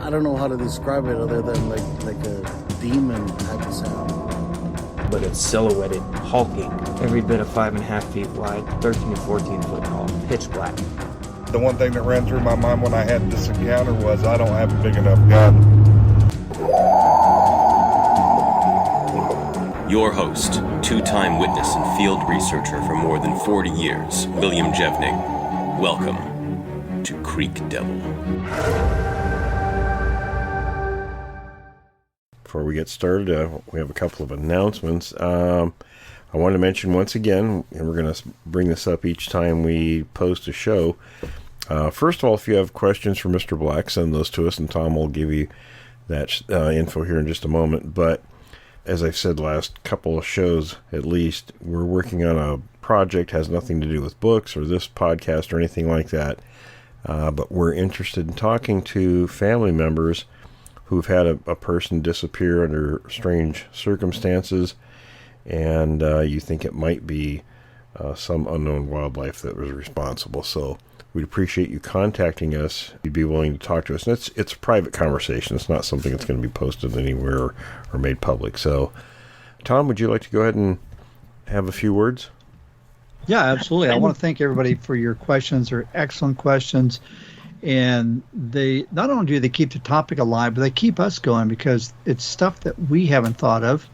I don't know how to describe it other than like a demon type of sound. But it's silhouetted, hulking, every bit of 5.5 feet wide, 13 to 14 foot tall, pitch black. The one thing that ran through my mind when I had this encounter was I don't have a big enough gun. Your host, two-time witness and field researcher for more than 40 years, William Jevning. Welcome to Creek Devil. Before we get started, we have a couple of announcements. I want to mention once again, and we're going to bring this up each time we post a show. First of all, if you have questions for Mr. Black, send those to us, and Tom will give you that info here in just a moment. But as I've said last couple of shows, at least, we're working on a project, has nothing to do with books or this podcast or anything like that. But we're interested in talking to family members who've had a person disappear under strange circumstances, and you think it might be some unknown wildlife that was responsible. So we'd appreciate you contacting us. You'd be willing to talk to us. And it's a private conversation. It's not something that's going to be posted anywhere or made public. So, Tom, would you like to go ahead and have a few words? Yeah, absolutely. I want to thank everybody for your questions. They're excellent questions. And they not only do they keep the topic alive, but they keep us going because it's stuff that we haven't thought of.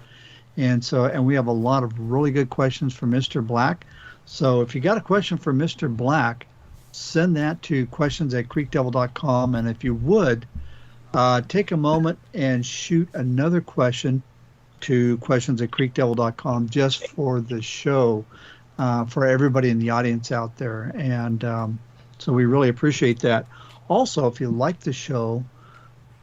And we have a lot of really good questions for Mr. Black. So if you got a question for Mr. Black, send that to questions@creekdevil.com. And if you would, take a moment and shoot another question to questions@creekdevil.com just for the show, for everybody in the audience out there. And so we really appreciate that. Also, if you like the show,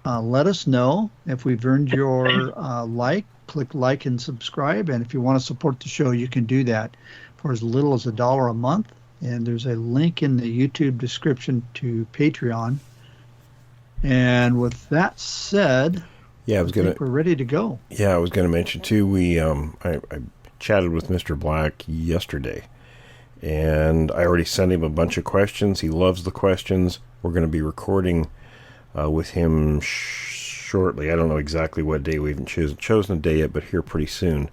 let us know if we've earned your like. Click like and subscribe. And if you want to support the show, you can do that for as little as $1 a month. And there's a link in the YouTube description to Patreon. And with that said, I think we're ready to go. Yeah, I was going to mention too. I chatted with Mr. Black yesterday, and I already sent him a bunch of questions. He loves the questions. We're going to be recording with him shortly. I don't know exactly what day. We haven't chosen a day yet, but here pretty soon,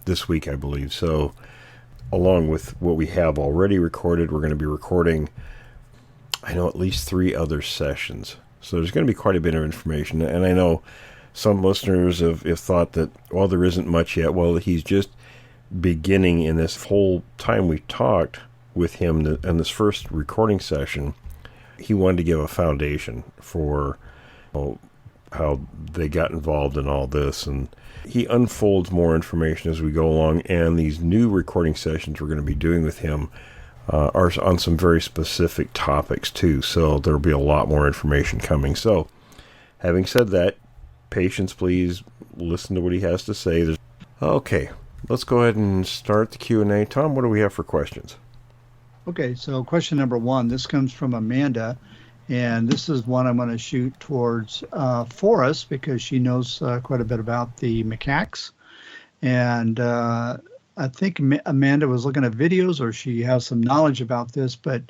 this week, I believe. So along with what we have already recorded, we're going to be recording, I know, at least 3 other sessions. So there's going to be quite a bit of information. And I know some listeners have thought that, well, there isn't much yet. Well, he's just beginning. In this whole time we talked with him in this first recording session, he wanted to give a foundation for how they got involved in all this. And he unfolds more information as we go along. And these new recording sessions we're going to be doing with him are on some very specific topics too. So there'll be a lot more information coming. So having said that, patience, please listen to what he has to say. Okay, let's go ahead and start the Q&A. Tom, what do we have for questions? Okay, so question number 1, this comes from Amanda, and this is one I'm going to shoot towards Forrest because she knows quite a bit about the macaques. And I think Amanda was looking at videos, or she has some knowledge about this, but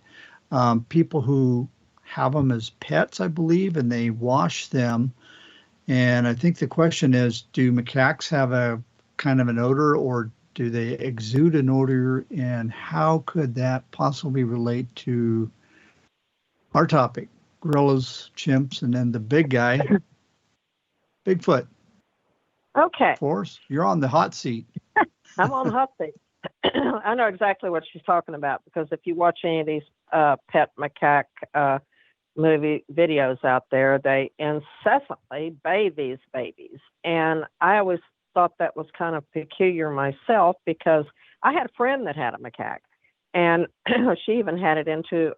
people who have them as pets, I believe, and they wash them. And I think the question is, do macaques have a kind of an odor, or do they exude an odor, and how could that possibly relate to our topic, gorillas, chimps, and then the big guy, Bigfoot? Okay. Forrest, you're on the hot seat. I'm on the hot seat. I know exactly what she's talking about, because if you watch any of these pet macaque movie videos out there, they incessantly bathe these babies. And I always thought that was kind of peculiar myself, because I had a friend that had a macaque, and she even had it into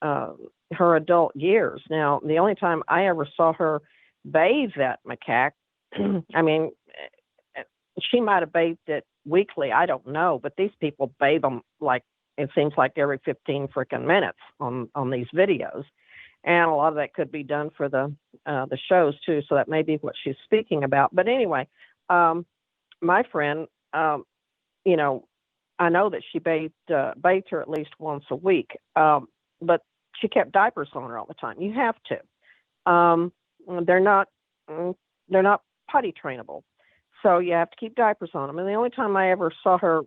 her adult years. Now, the only time I ever saw her bathe that macaque, I mean, she might have bathed it weekly, I don't know, but these people bathe them like, it seems like every 15 freaking minutes on these videos. And a lot of that could be done for the shows too, so that may be what she's speaking about. But anyway, my friend, I know that she bathed her at least once a week, but she kept diapers on her all the time. You have to. they're not potty trainable. So you have to keep diapers on them. And the only time I ever saw her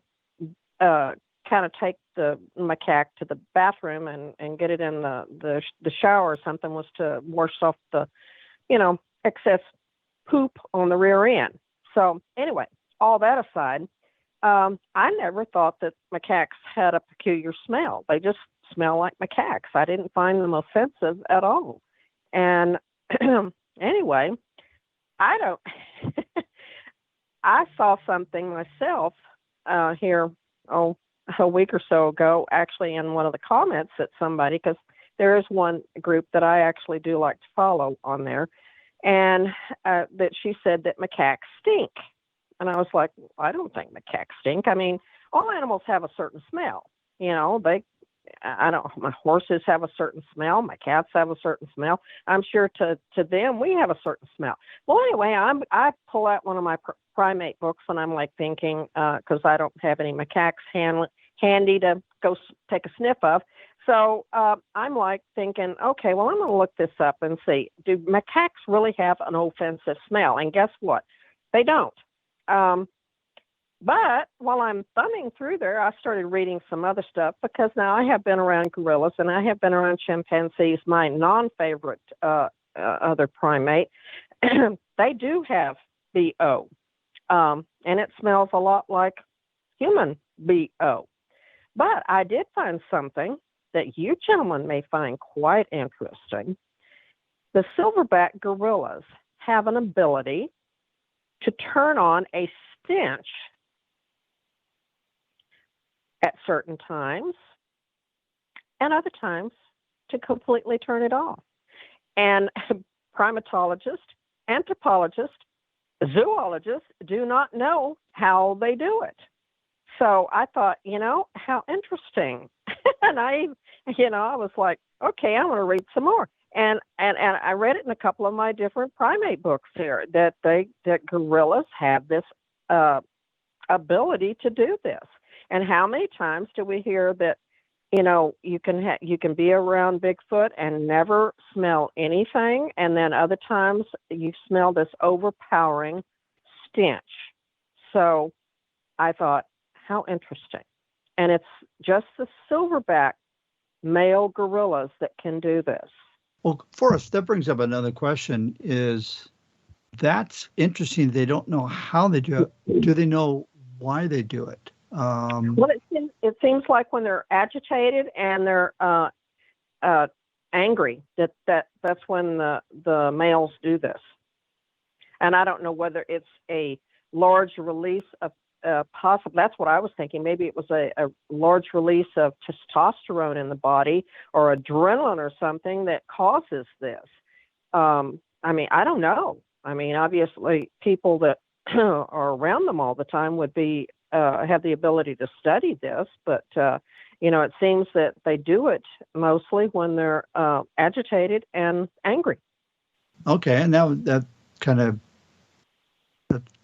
kind of take the macaque to the bathroom and get it in the shower or something was to wash off the, excess poop on the rear end. So anyway, all that aside, I never thought that macaques had a peculiar smell. They just smell like macaques. I didn't find them offensive at all. And anyway, I saw something myself here, a week or so ago, actually in one of the comments that somebody, because there is one group that I actually do like to follow on there, and that she said that macaques stink. And I was like, well, I don't think macaques stink. I mean, all animals have a certain smell. My horses have a certain smell. My cats have a certain smell. I'm sure to them, we have a certain smell. Well, anyway, I pull out one of my primate books and I'm like thinking, because I don't have any macaques handy to go take a sniff of. So I'm like thinking, okay, well, I'm going to look this up and see, do macaques really have an offensive smell? And guess what? They don't. But while I'm thumbing through there, I started reading some other stuff because now I have been around gorillas and I have been around chimpanzees, my non-favorite other primate. They do have BO, and it smells a lot like human BO. But I did find something that you gentlemen may find quite interesting. The silverback gorillas have an ability to turn on a stench at certain times and other times to completely turn it off. And primatologists, anthropologists, zoologists do not know how they do it. So I thought, how interesting. And I was like, okay, I want to read some more. And I read it in a couple of my different primate books here that gorillas have this ability to do this. And how many times do we hear that, you can be around Bigfoot and never smell anything, and then other times you smell this overpowering stench. So I thought, how interesting. And it's just the silverback male gorillas that can do this. Well, Forrest, that brings up another question. That's interesting. They don't know how they do it. Do they know why they do it? Well, it seems like when they're agitated and they're angry, that's when the males do this. And I don't know whether it's a large release of possible. That's what I was thinking. Maybe it was a large release of testosterone in the body or adrenaline or something that causes this. I don't know. Obviously, people that are around them all the time would be have the ability to study this, but it seems that they do it mostly when they're agitated and angry. Okay, and that kind of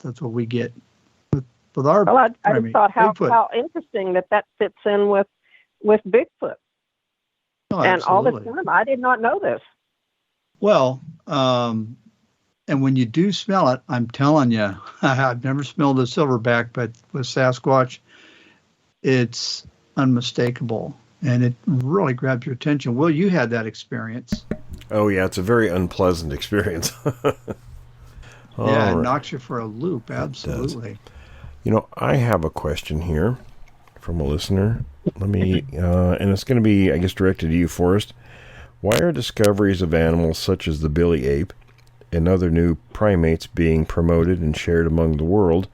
that's what we get with our. Well, I just thought how interesting that fits in with Bigfoot. Oh, and all the time, I did not know this. Well, and when you do smell it, I'm telling you, I've never smelled a silverback, but with Sasquatch, it's unmistakable, and it really grabs your attention. Will, you had that experience? Oh yeah, it's a very unpleasant experience. Yeah, it knocks you for a loop. Absolutely. I have a question here from a listener. Let me, and it's going to be, I guess, directed to you, Forrest. Why are discoveries of animals such as the billy ape and other new primates being promoted and shared among the world,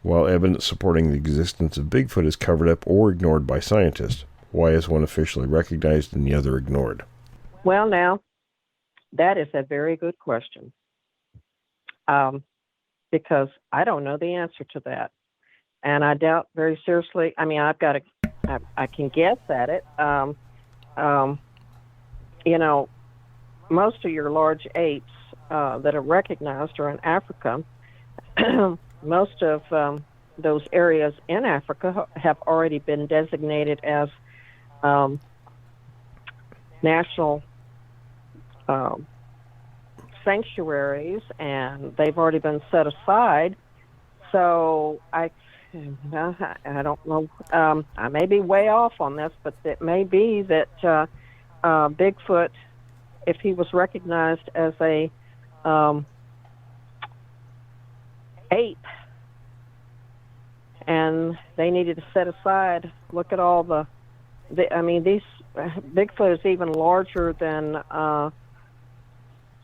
while evidence supporting the existence of Bigfoot is covered up or ignored by scientists? Why is one officially recognized and the other ignored? Well, now, that is a very good question. Because I don't know the answer to that. And I doubt very seriously, I can guess at it. Most of your large apes that are recognized are in Africa. Most of those areas in Africa have already been designated as national sanctuaries, and they've already been set aside. So I don't know. I may be way off on this, but it may be that Bigfoot, if he was recognized as a ape, and they needed to set aside. Look at all these Bigfoot is even larger than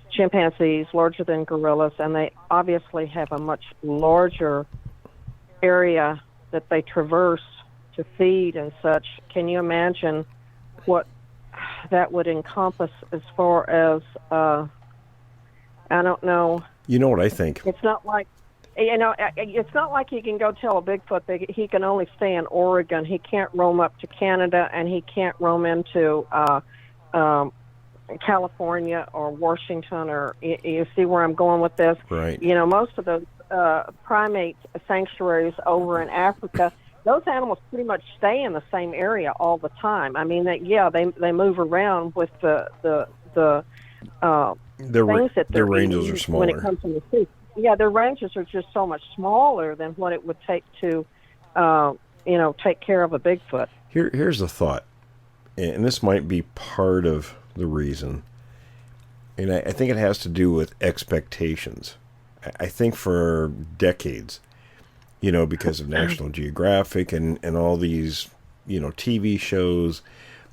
chimpanzees, larger than gorillas, and they obviously have a much larger area that they traverse to feed and such. Can you imagine what that would encompass as far as, I don't know. You know what I think? It's not like, it's not like you can go tell a Bigfoot that he can only stay in Oregon. He can't roam up to Canada, and he can't roam into California or Washington, or you see where I'm going with this? Right. Most of those primate sanctuaries over in Africa, those animals pretty much stay in the same area all the time. I mean, they move around with the things that their ranges eating are smaller. when it comes to the food. Yeah, their ranges are just so much smaller than what it would take to, take care of a Bigfoot. Here's the thought, and this might be part of the reason, and I think it has to do with expectations. I think for decades, because of National Geographic and all these, TV shows,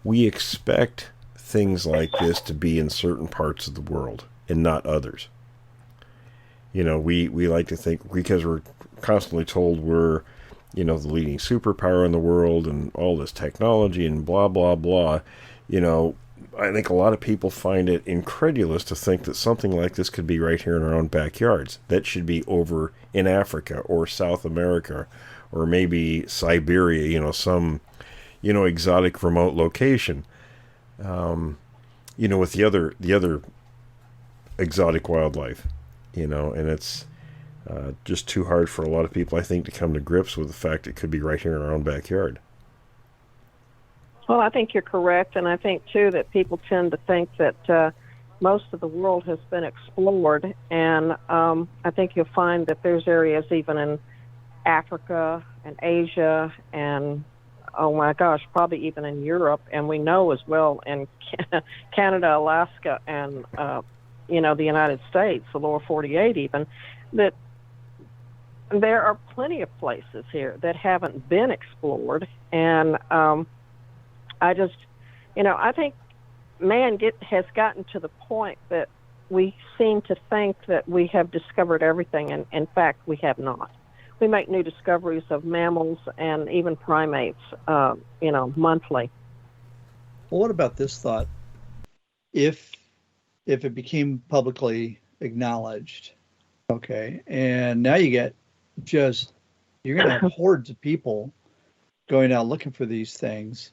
we expect things like this to be in certain parts of the world and not others. We like to think, because we're constantly told we're, the leading superpower in the world and all this technology and blah, blah, blah. I think a lot of people find it incredulous to think that something like this could be right here in our own backyards. That should be over in Africa or South America or maybe Siberia, some, exotic remote location. With the other exotic wildlife. And it's just too hard for a lot of people, I think, to come to grips with the fact it could be right here in our own backyard. Well, I think you're correct, and I think, too, that people tend to think that most of the world has been explored, and I think you'll find that there's areas even in Africa and Asia and, oh my gosh, probably even in Europe, and we know as well in Canada, Alaska, and the United States, the lower 48 even, that there are plenty of places here that haven't been explored. And I just, I think man has gotten to the point that we seem to think that we have discovered everything, and in fact, we have not. We make new discoveries of mammals and even primates, monthly. Well, what about this thought? If it became publicly acknowledged, okay, and now you're going to have hordes of people going out looking for these things.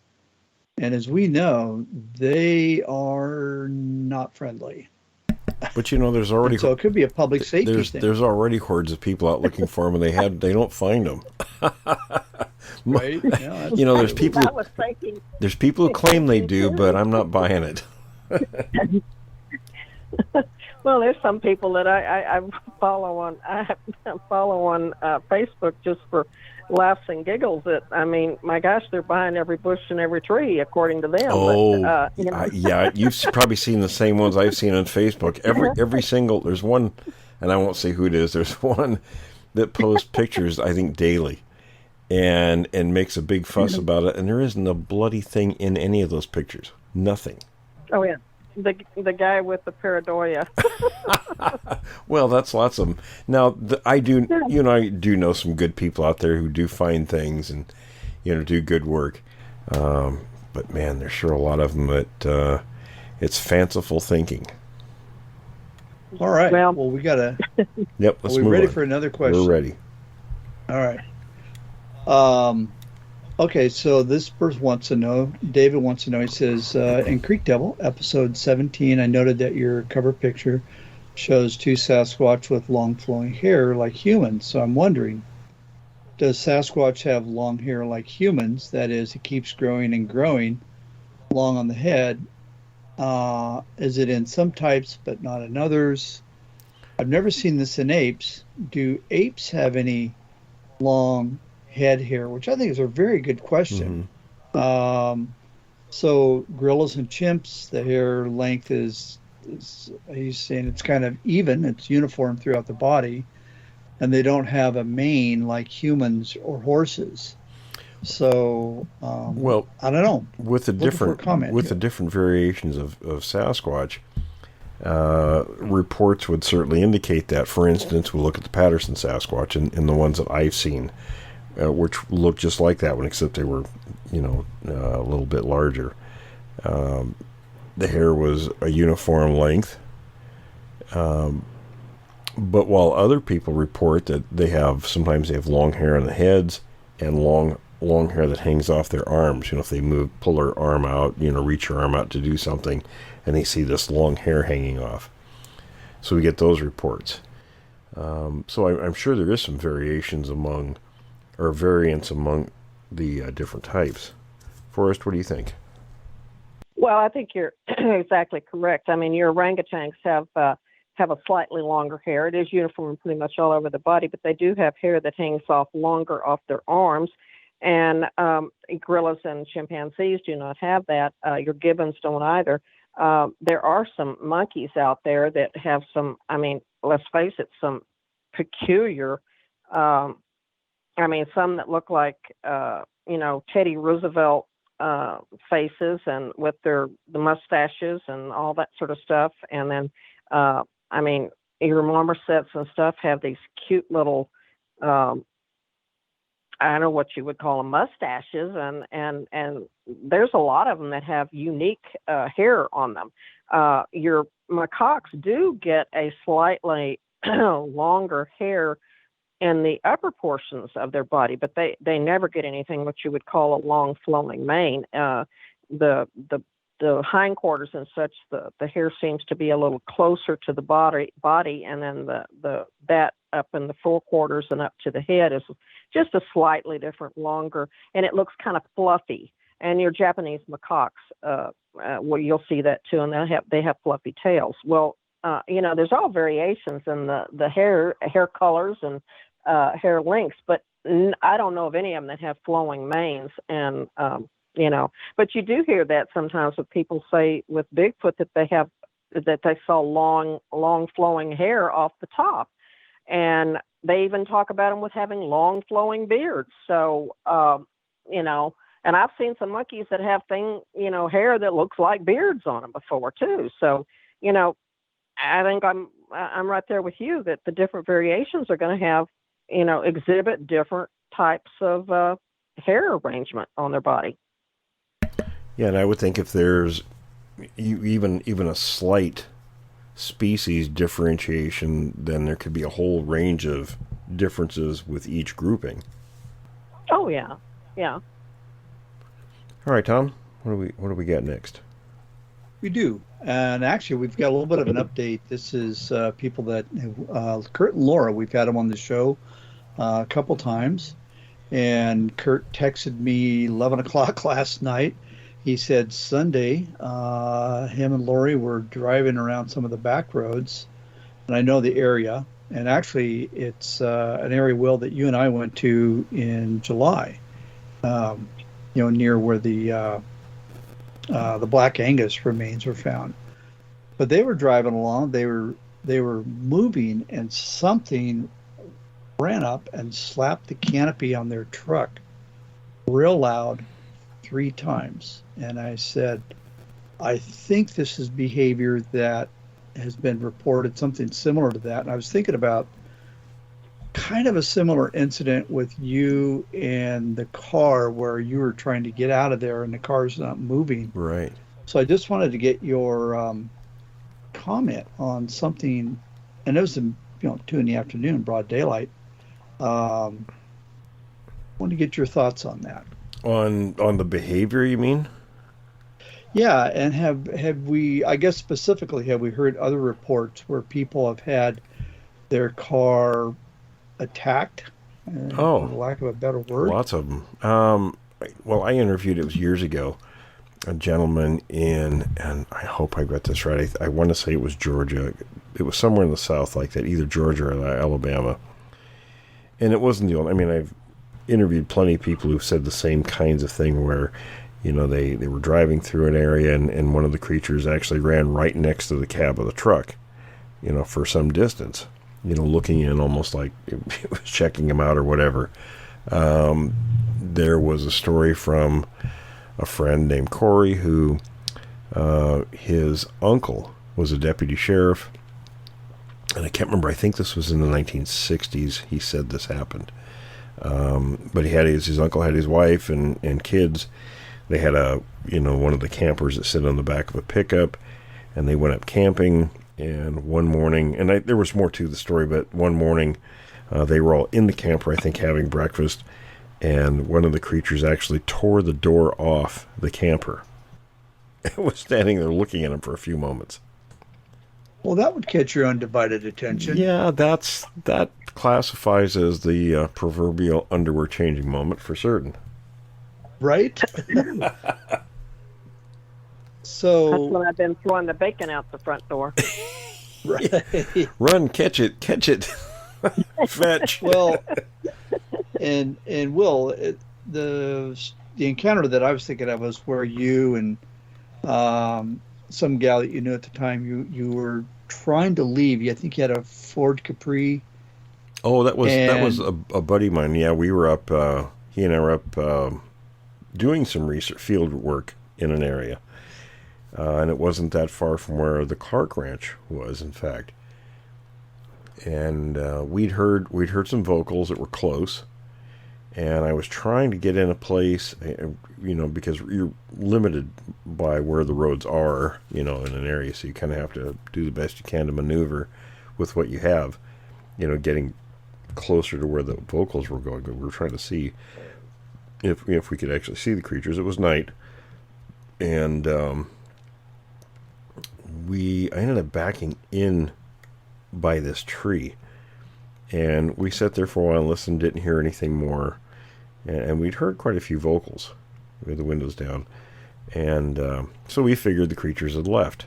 And as we know, they are not friendly. But there's already... So it could be a public safety thing. There's already hordes of people out looking for them, and they don't find them. Right? Yeah, there's people... There's people who claim they do, but I'm not buying it. Well, there's some people that I follow on Facebook just for laughs and giggles. My gosh, they're buying every bush and every tree, according to them. Oh, but, yeah, you've probably seen the same ones I've seen on Facebook. Every single, there's one, and I won't say who it is. There's one that posts pictures, I think, daily, and makes a big fuss about it. And there isn't a bloody thing in any of those pictures. Nothing. Oh yeah. The guy with the pareidoia. Well, that's lots of them. Now, I do know some good people out there who do find things and, do good work. But man, there's sure a lot of them that it's fanciful thinking. All right. Well, we gotta. Yep. Let's move on. Are we ready for another question? We're ready. All right. Okay, so this person wants to know, David wants to know, he says, in Creek Devil, episode 17, I noted that your cover picture shows two Sasquatch with long flowing hair like humans. So I'm wondering, does Sasquatch have long hair like humans? That is, it keeps growing and growing long on the head. Is it in some types but not in others? I've never seen this in apes. Do apes have any long head hair? Which I think is a very good question. So gorillas and chimps, the hair length is he's saying it's kind of even, it's uniform throughout the body, and they don't have a mane like humans or horses. So, well, I don't know. With the different variations of Sasquatch, reports would certainly indicate that. For instance, we'll look at the Patterson Sasquatch and the ones that I've seen, which look just like that one, except they were, a little bit larger. The hair was a uniform length. But while other people report that sometimes they have long hair on the heads and long hair that hangs off their arms. If they pull their arm out, reach their arm out to do something, and they see this long hair hanging off. So we get those reports. So I'm sure there is some variants among the different types. Forrest, what do you think? Well, I think you're exactly correct. I mean, your orangutans have a slightly longer hair. It is uniform pretty much all over the body, but they do have hair that hangs off longer off their arms. And gorillas and chimpanzees do not have that. Your gibbons don't either. There are some monkeys out there that have some, let's face it, some peculiar, some that look like, Teddy Roosevelt faces, and with the mustaches and all that sort of stuff. And then, your marmosets and stuff have these cute little, I don't know what you would call them, mustaches, and there's a lot of them that have unique hair on them. Your macaques do get a slightly longer hair in the upper portions of their body, but they never get anything what you would call a long flowing mane. The hindquarters and such, the hair seems to be a little closer to the body, and then that up in the forequarters and up to the head is just a slightly different, longer, and it looks kind of fluffy. And your Japanese macaques, well, you'll see that too, and they have fluffy tails. Well, there's all variations in the hair colors and hair lengths, but I don't know of any of them that have flowing manes. And but you do hear that sometimes with people say with Bigfoot that they saw long flowing hair off the top, and they even talk about them with having long flowing beards. So and I've seen some monkeys that have hair that looks like beards on them before too. So I think I'm right there with you that the different variations are going to have exhibit different types of hair arrangement on their body. Yeah, and I would think if there's even a slight species differentiation, then there could be a whole range of differences with each grouping. Oh yeah. All right, Tom, what do we got next? We do, and actually we've got a little bit of an update. This is people that Kurt and Laura. We've had them on the show a couple times, and Kurt texted me 11 o'clock last night. He said Sunday, him and Lori were driving around some of the back roads, and I know the area. And actually, it's an area, Will, that you and I went to in July. Near where the Black Angus remains were found. But they were driving along. They were moving, and something ran up and slapped the canopy on their truck, real loud, 3 times. And I said, I think this is behavior that has been reported, something similar to that. And I was thinking about kind of a similar incident with you and the car where you were trying to get out of there and the car's not moving. Right. So I just wanted to get your comment on something, and it was 2 in the afternoon, broad daylight. I want to get your thoughts on that. On the behavior, you mean? Yeah, and have we, I guess specifically, have we heard other reports where people have had their car attacked, for lack of a better word? Lots of them. Well, I interviewed, it was years ago, a gentleman in, and I hope I got this right, I want to say it was Georgia, it was somewhere in the south like that, either Georgia or Alabama. And it wasn't the only. I mean, I've interviewed plenty of people who've said the same kinds of thing where, you know, they were driving through an area and one of the creatures actually ran right next to the cab of the truck, you know, for some distance, you know, looking in almost like it was checking him out or whatever. There was a story from a friend named Corey who his uncle was a deputy sheriff, and I can't remember, I think this was in the 1960s he said this happened. But he had his uncle had his wife and kids. They had one of the campers that sit on the back of a pickup, and they went up camping, and one morning, and there was more to the story, but one morning they were all in the camper, I think, having breakfast, and one of the creatures actually tore the door off the camper. It was standing there looking at him for a few moments. Well, that would catch your undivided attention. Yeah, that classifies as the proverbial underwear changing moment for certain. Right? So that's when I've been throwing the bacon out the front door. Right. Run, catch it, fetch. Well, and Will, the encounter that I was thinking of was where you and some gal that you knew at the time, you were trying to leave. I think you had a Ford Capri. Oh, that was a buddy of mine. Yeah, we were up. He and I were up doing some research, field work in an area, and it wasn't that far from where the Clark Ranch was, in fact. And we'd heard some vocals that were close, and I was trying to get in a place, you know, because you're limited by where the roads are, you know, in an area, so you kind of have to do the best you can to maneuver with what you have, you know, getting closer to where the vocals were going. But we were trying to see if we could actually see the creatures. It was night, and I ended up backing in by this tree, and we sat there for a while and listened, didn't hear anything more, and we'd heard quite a few vocals with the windows down, and so we figured the creatures had left.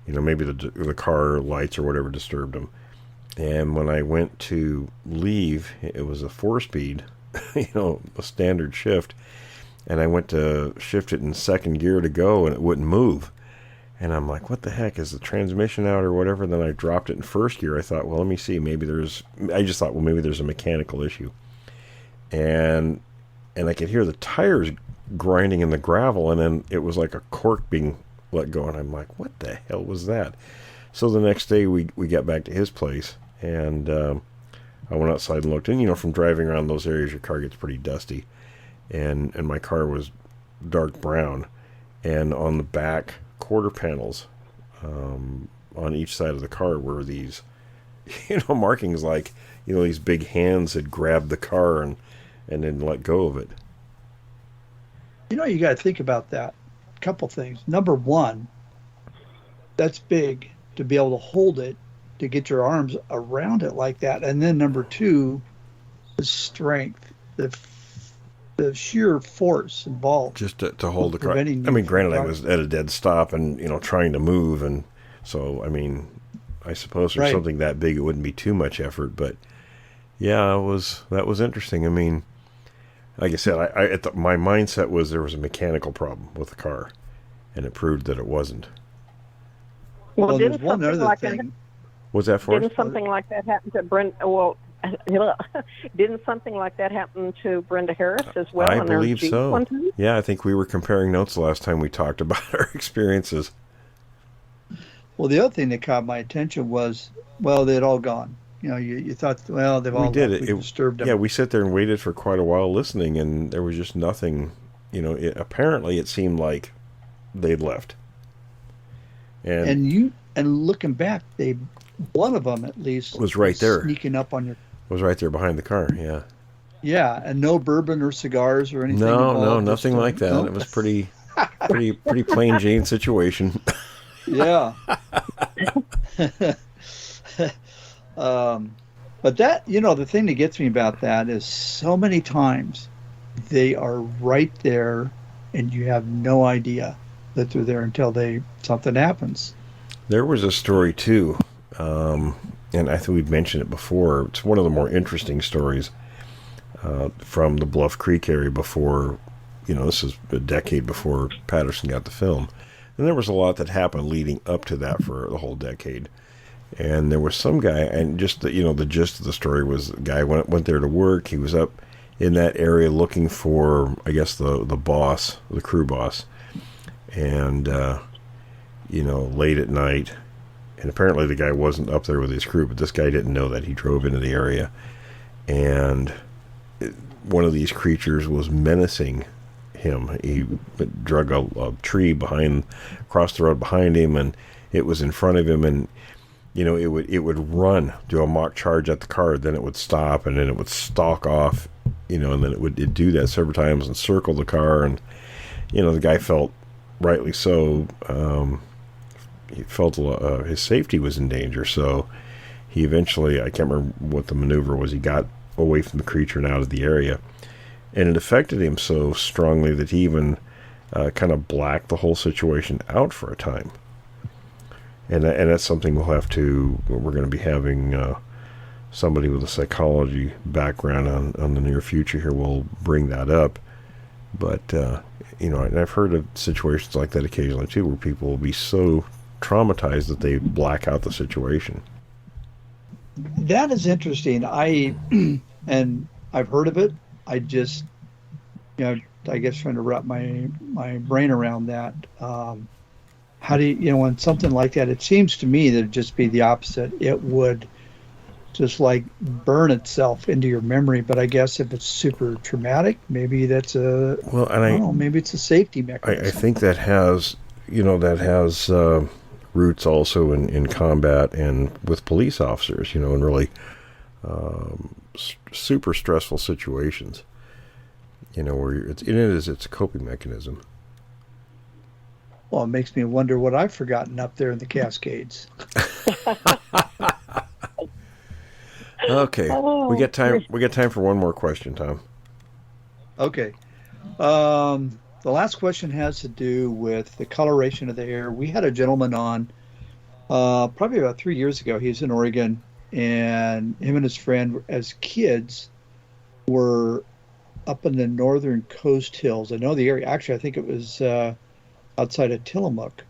You know, maybe the car lights or whatever disturbed them. And when I went to leave, it was a 4-speed, you know, a standard shift, and I went to shift it in second gear to go, and it wouldn't move. And I'm like, what the heck, is the transmission out or whatever? Then I dropped it in first gear. I thought, well, let me see, maybe there's a mechanical issue. And I could hear the tires grinding in the gravel, and then it was like a cork being let go, and I'm like, what the hell was that? So the next day we got back to his place, and I went outside and looked, and you know, from driving around those areas, your car gets pretty dusty, and my car was dark brown, and on the back quarter panels on each side of the car were these, you know, markings like, you know, these big hands had grabbed the car and then let go of it. You know, you got to think about that. A couple things. Number one, that's big to be able to hold it, to get your arms around it like that. And then number two, the strength, the sheer force involved. Just to hold the car. I mean, granted, I was at a dead stop and, you know, trying to move. And so, I mean, I suppose for something that big, it wouldn't be too much effort. But yeah, that was interesting. I mean, like I said, my mindset was there was a mechanical problem with the car, and it proved that it wasn't. Well, there's one other like thing. Was that for? Didn't something like that happen to Brenda? Well, didn't something like that happen to Brenda Harris as well? I believe so. Yeah, I think we were comparing notes the last time we talked about our experiences. Well, the other thing that caught my attention was, well, they'd all gone. You know, you thought, well, they've all did. We disturbed them. Yeah, we sat there and waited for quite a while listening, and there was just nothing. You know, apparently it seemed like they'd left. And looking back, one of them at least was right there, sneaking up on your. Was right there behind the car. Yeah. Yeah, and no bourbon or cigars or anything. No, nothing like that. No. It was pretty plain Jane situation. Yeah. But that, you know, the thing that gets me about that is so many times they are right there and you have no idea that they're there until something happens. There was a story too. And I think we've mentioned it before. It's one of the more interesting stories from the Bluff Creek area before, this is a decade before Patterson got the film. And there was a lot that happened leading up to that for the whole decade. And there was some guy, and just the gist of the story was the guy went there to work. He was up in that area looking for, I guess, the boss, the crew boss. And, late at night. And apparently the guy wasn't up there with his crew, but this guy didn't know that. He drove into the area. And one of these creatures was menacing him. He drug a tree across the road behind him, and it was in front of him, and it would run, do a mock charge at the car, then it would stop, and then it would stalk off, and then it'd do that several times and circle the car, and the guy felt, rightly so, he felt his safety was in danger, so he eventually, I can't remember what the maneuver was, he got away from the creature and out of the area. And it affected him so strongly that he even kind of blacked the whole situation out for a time. And that's something we're going to be having somebody with a psychology background on the near future here will bring that up. But, and I've heard of situations like that occasionally too, where people will be so traumatized that they black out the situation. That is interesting. And I've heard of it. I just, I guess trying to wrap my brain around that. How do you, when something like that, it seems to me that it'd just be the opposite. It would just like burn itself into your memory. But I guess if it's super traumatic, maybe that's maybe it's a safety mechanism. I think that has, roots also in combat and with police officers, in really super stressful situations, where it's a coping mechanism. Well, it makes me wonder what I've forgotten up there in the Cascades. Okay, we got time for one more question, Tom. Okay, the last question has to do with the coloration of the hair. We had a gentleman on probably about 3 years ago. He's in Oregon, and him and his friend, as kids, were up in the northern coast hills. I know the area. Actually, I think it was outside of Tillamook,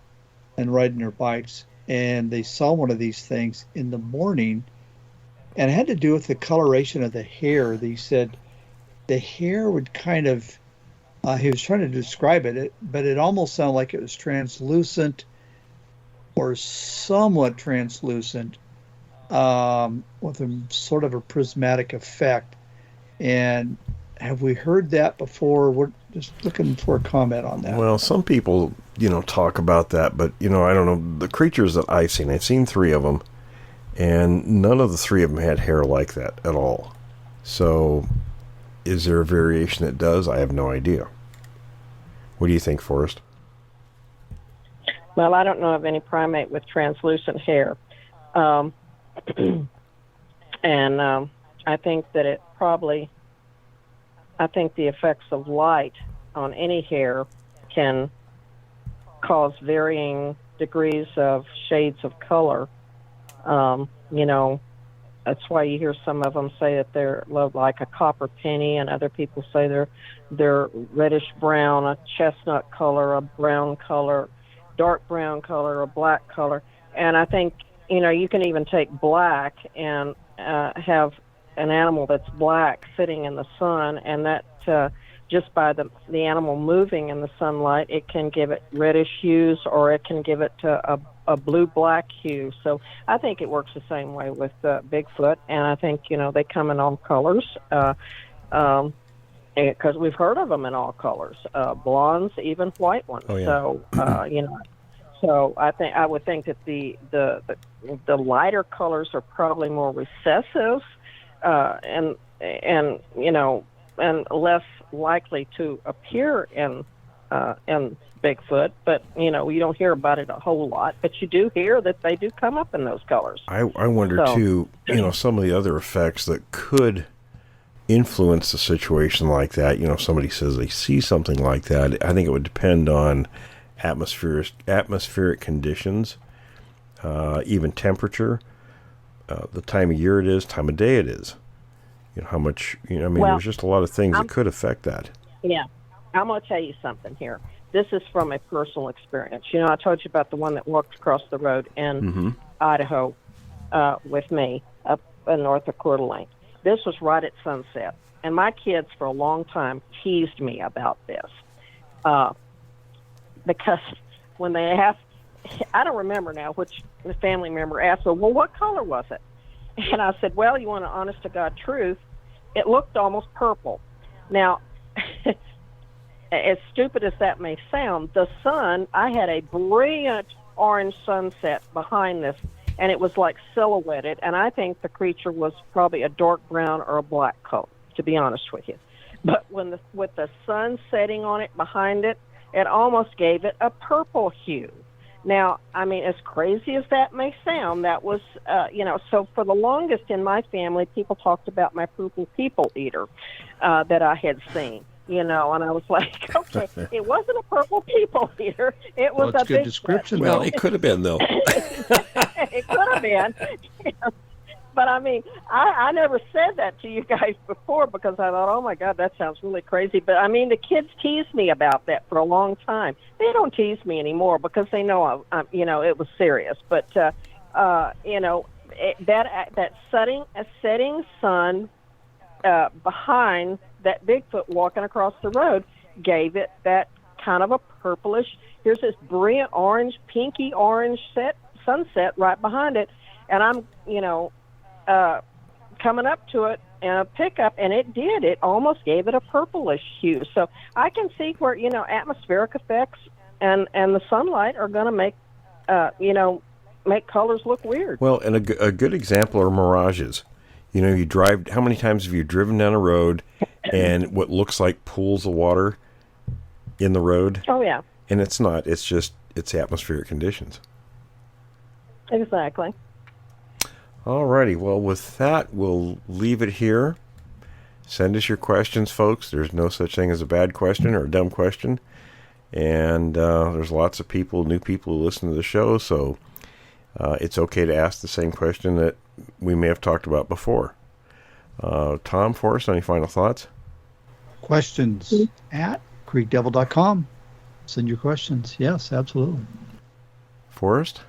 and riding their bikes. And they saw one of these things in the morning, and it had to do with the coloration of the hair. They said the hair would kind of, he was trying to describe it, but it almost sounded like it was translucent or somewhat translucent, with a sort of a prismatic effect. And have we heard that before? We're just looking for a comment on that. Well, some people, talk about that, but, I don't know. The creatures that I've seen 3 of them, and none of the 3 of them had hair like that at all. So, is there a variation that does? I have no idea. What do you think, Forrest? Well, I don't know of any primate with translucent hair. And I think that I think the effects of light on any hair can cause varying degrees of shades of color. That's why you hear some of them say that they're like a copper penny, and other people say they're reddish brown, a chestnut color, a brown color, dark brown color, a black color. And I think, you can even take black and have an animal that's black sitting in the sun, and that just by the animal moving in the sunlight, it can give it reddish hues, or it can give it a blue-black hue. So I think it works the same way with Bigfoot, and I think, they come in all colors, because we've heard of them in all colors, blondes, even white ones. Oh, yeah. So, so I would think that the lighter colors are probably more recessive, and less likely to appear in Bigfoot, but you don't hear about it a whole lot, but you do hear that they do come up in those colors. I wonder too, some of the other effects that could influence the situation like that. If somebody says they see something like that, I think it would depend on atmospheric conditions, even temperature. the time of year it is, time of day it is. You know, how much, you know, I mean, Well, there's just a lot of things that could affect that. Yeah. I'm going to tell you something here. This is from a personal experience. You know, I told you about the one that walked across the road in Idaho with me up in north of Coeur d'Alene. This was right at sunset. And my kids for a long time teased me about this. Because when they asked, I don't remember now which family member asked, well, what color was it? And I said, well, you want an honest-to-God truth, it looked almost purple. Now, as stupid as that may sound, the sun, I had a brilliant orange sunset behind this, and it was like silhouetted, and I think the creature was probably a dark brown or a black color, to be honest with you. But with the sun setting on it behind it, it almost gave it a purple hue. Now, I mean, as crazy as that may sound, that was, so for the longest in my family, people talked about my purple people eater that I had seen, and I was like, okay, it wasn't a purple people eater. It was a good big description. Well, it could have been, though. It could have been. But, I mean, I never said that to you guys before because I thought, oh, my God, that sounds really crazy. But, I mean, the kids teased me about that for a long time. They don't tease me anymore because they know, it was serious. But, that setting sun behind that Bigfoot walking across the road gave it that kind of a purplish, here's this brilliant orange, pinky orange sunset right behind it. And I'm, coming up to it in a pickup, and it almost gave it a purplish hue. So I can see where, atmospheric effects and the sunlight are going to make colors look weird. Well, and a good example are mirages. You drive, how many times have you driven down a road and what looks like pools of water in the road? Oh, yeah. And it's not, it's atmospheric conditions. Exactly. Alrighty, well, with that, we'll leave it here. Send us your questions, folks. There's no such thing as a bad question or a dumb question. And there's lots of new people who listen to the show, so it's okay to ask the same question that we may have talked about before. Tom, Forrest, any final thoughts? Questions at creekdevil.com. Send your questions. Yes, absolutely. Forrest?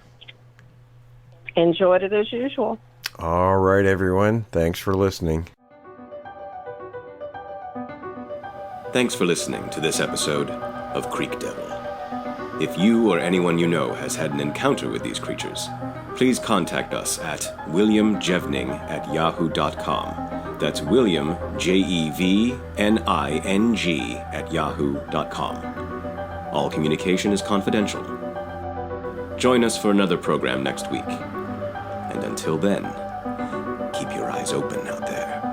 Enjoyed it as usual. All right, everyone. Thanks for listening. Thanks for listening to this episode of Creek Devil. If you or anyone you know has had an encounter with these creatures, please contact us at williamjevning@yahoo.com. That's William, Jevning @yahoo.com. All communication is confidential. Join us for another program next week. And until then, keep your eyes open out there.